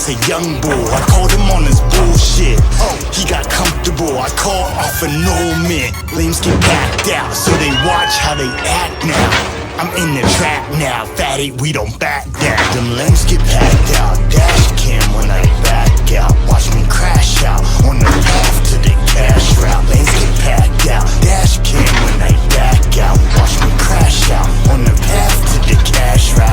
was a young bull. I called him on his bullshit. He got comfortable, I called off annulment. Lames get backed out, so they watch how they act now. I'm in the trap now, fatty, we don't back down. Them lames get packed out, dash cam when I back out. Watch me crash out on the path to the cash route. Lanes get packed out, dash cam when I back out. Watch me crash out on the path to the cash route.